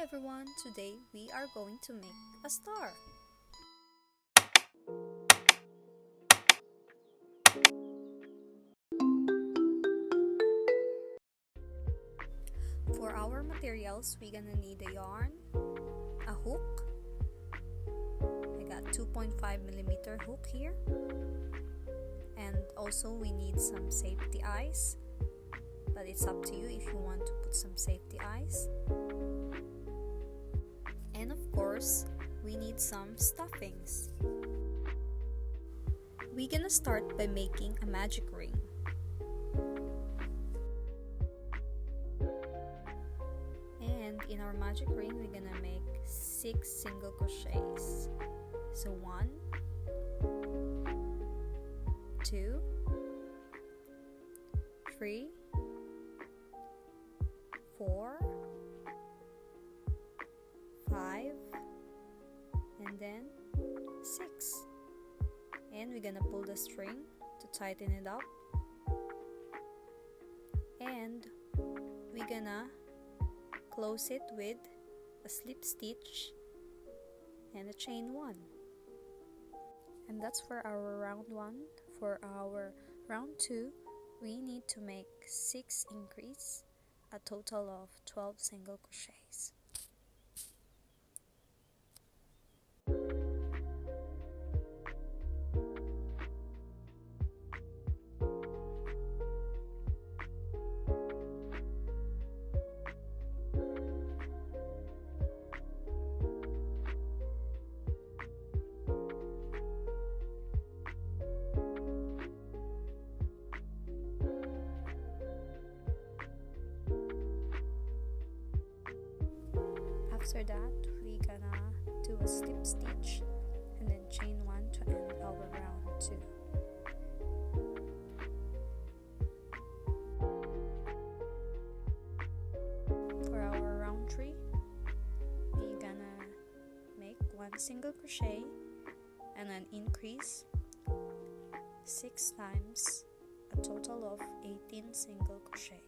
everyone, today we are going to make a star. For our materials, we're gonna need a yarn, a hook. I got 2.5mm hook here, and also we need some safety eyes, but it's up to you if you want to put some safety eyes. And of course, we need some stuffings. We're gonna start by making a magic ring. And in our magic ring, we're gonna make 6 single crochets. So 1, 2, 3, 4, 5, and then 6. And we're gonna pull the string to tighten it up, and we're gonna close it with a slip stitch and a chain 1. And that's for our round 1. For our round 2, we need to make 6 increase, a total of 12 single crochets. After that, we're gonna do a slip stitch and then chain 1 to end our round 2. For our round 3, we're gonna make 1 single crochet and then increase 6 times, a total of 18 single crochet.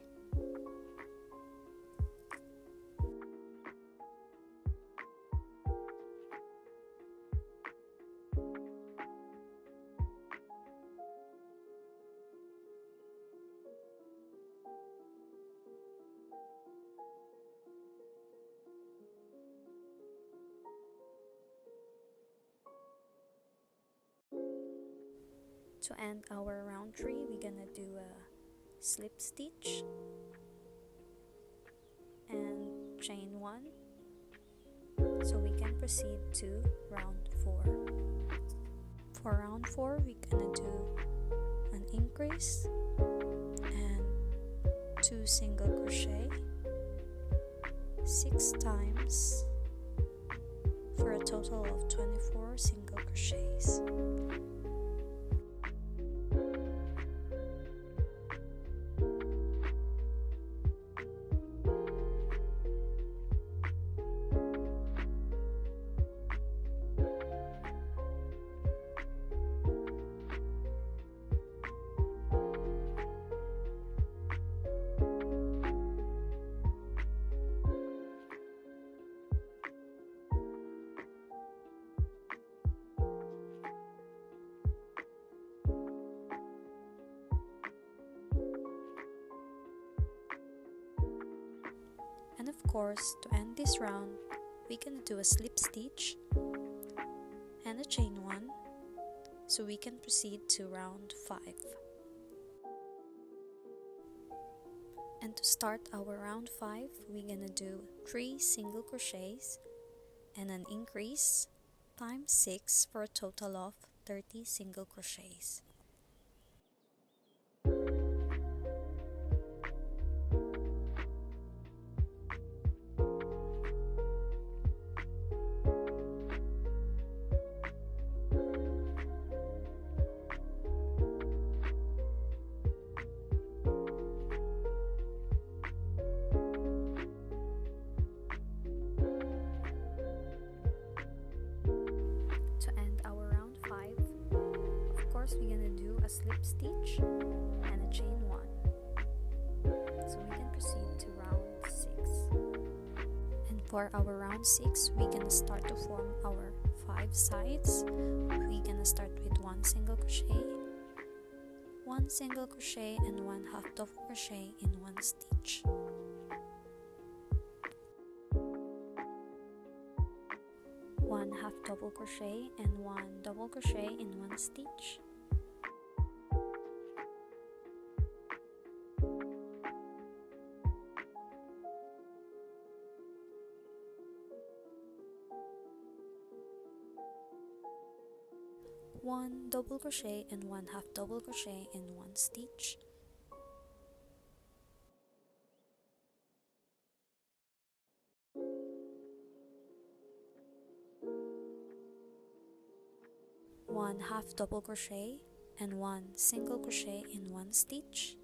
To end our round 3, we're gonna do a slip stitch and chain 1, so we can proceed to round 4. For round 4, we're gonna do an increase and 2 single crochet 6 times for a total of 24 single crochets. And of course, to end this round, we're gonna do a slip stitch and a chain 1, so we can proceed to round 5. And to start our round 5, we're gonna do 3 single crochets and an increase times 6 for a total of 30 single crochets. We're gonna do a slip stitch and a chain 1, so we can proceed to round 6. And for our round 6, we're gonna start to form our 5 sides. We're gonna start with 1 single crochet, 1 single crochet, and 1 half double crochet in 1 stitch. 1 half double crochet and 1 double crochet in 1 stitch. One double crochet and 1 half double crochet in 1 stitch. One half double crochet and 1 single crochet in 1 stitch.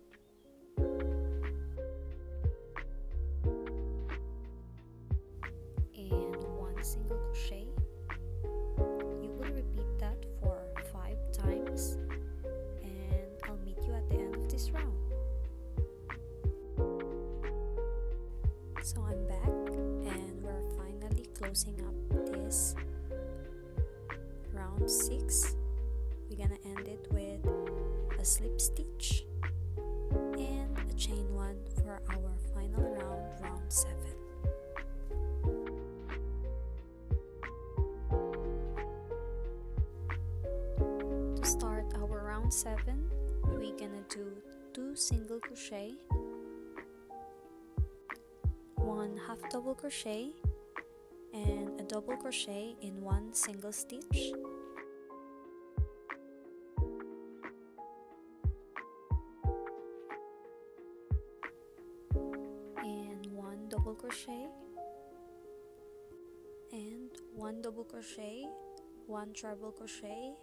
And 1 single crochet. You will repeat that for 5 times, and I'll meet you at the end of this round. So I'm back, and we're finally closing up this round 6. We're gonna end it with a slip stitch and a chain 1 for our final round, round 7. To start our round 7, we're gonna do 2 single crochet, 1 half double crochet, and a double crochet in 1 single stitch. And 1 double crochet, and 1 double crochet, 1 treble crochet,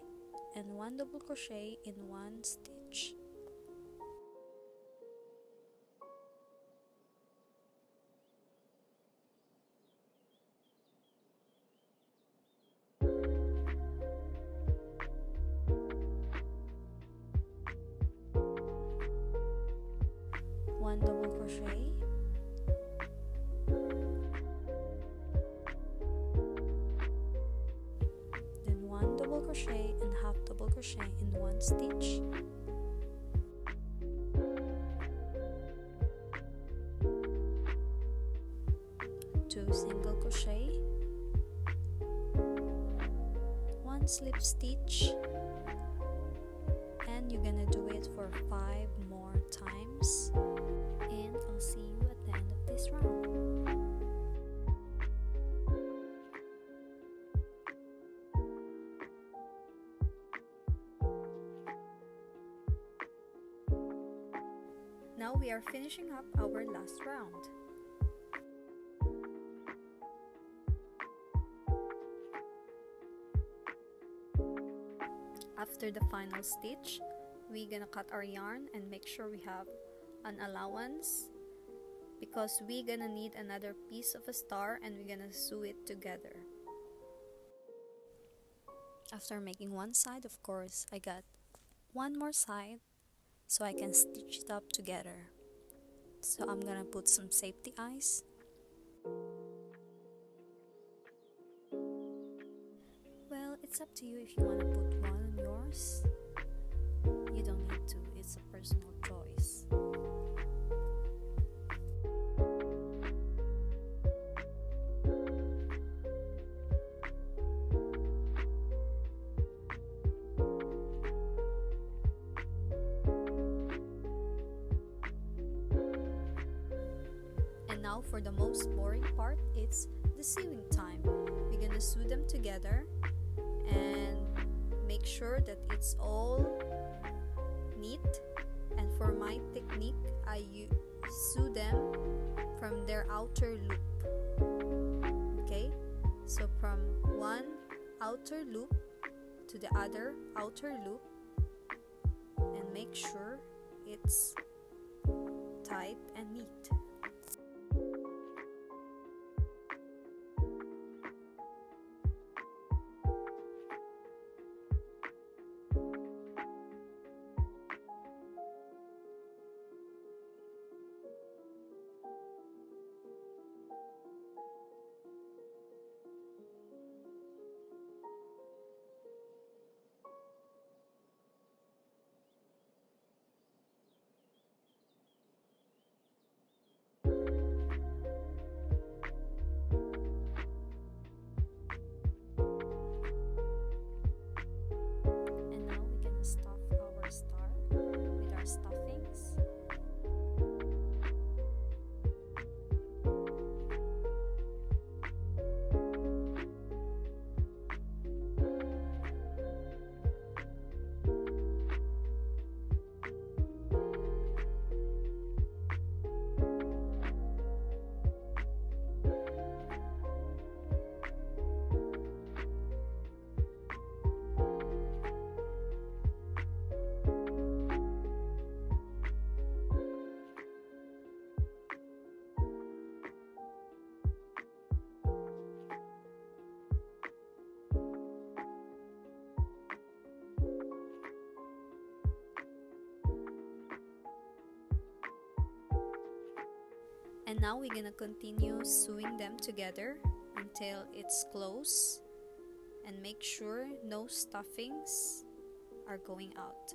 and 1 double crochet in 1 stitch. One double crochet, then 1 double crochet and half double crochet in 1 stitch. Two single crochet, 1 slip stitch, and you're gonna do it for 5 more times. And I'll see you at the end of this round. Now we are finishing up our last round. After the final stitch, we're gonna cut our yarn and make sure we have an allowance, because we're gonna need another piece of a star and we're gonna sew it together. After making one side, of course, I got one more side so I can stitch it up together. So I'm gonna put some safety eyes. Well, it's up to you if you want to put one on yours. You don't need to, it's a personal choice. And now for the most boring part, it's the sewing time. We're gonna sew them together and make sure that it's all neat. And for my technique, I sew them from their outer loop. Okay, so from one outer loop to the other outer loop, and make sure it's tight and neat. And now we're gonna continue sewing them together until it's close, and make sure no stuffings are going out.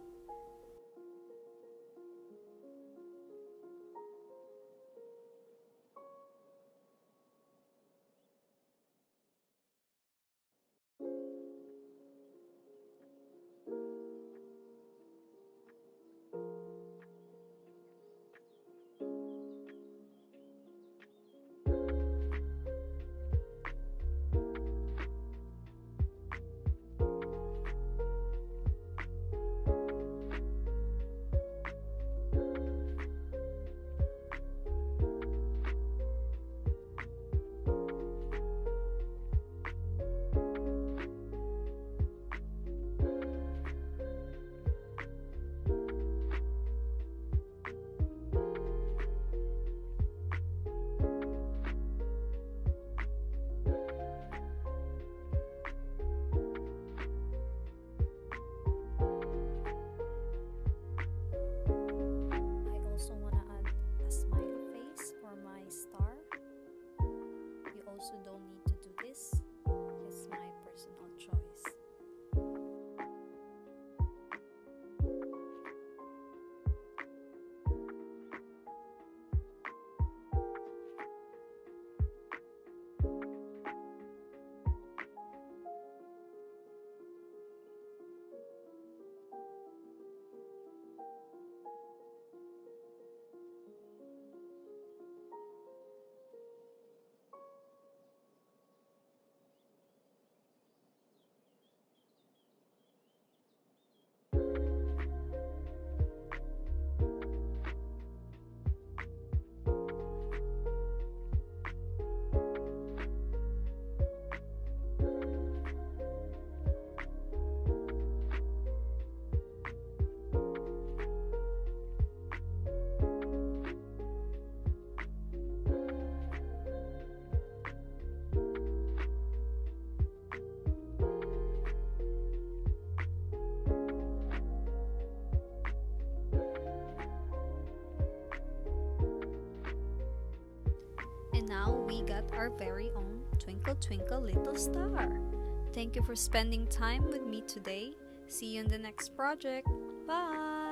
Also don't need to do this. It's my personal choice. And now we got our very own Twinkle Twinkle Little Star. Thank you for spending time with me today. See you in the next project. Bye!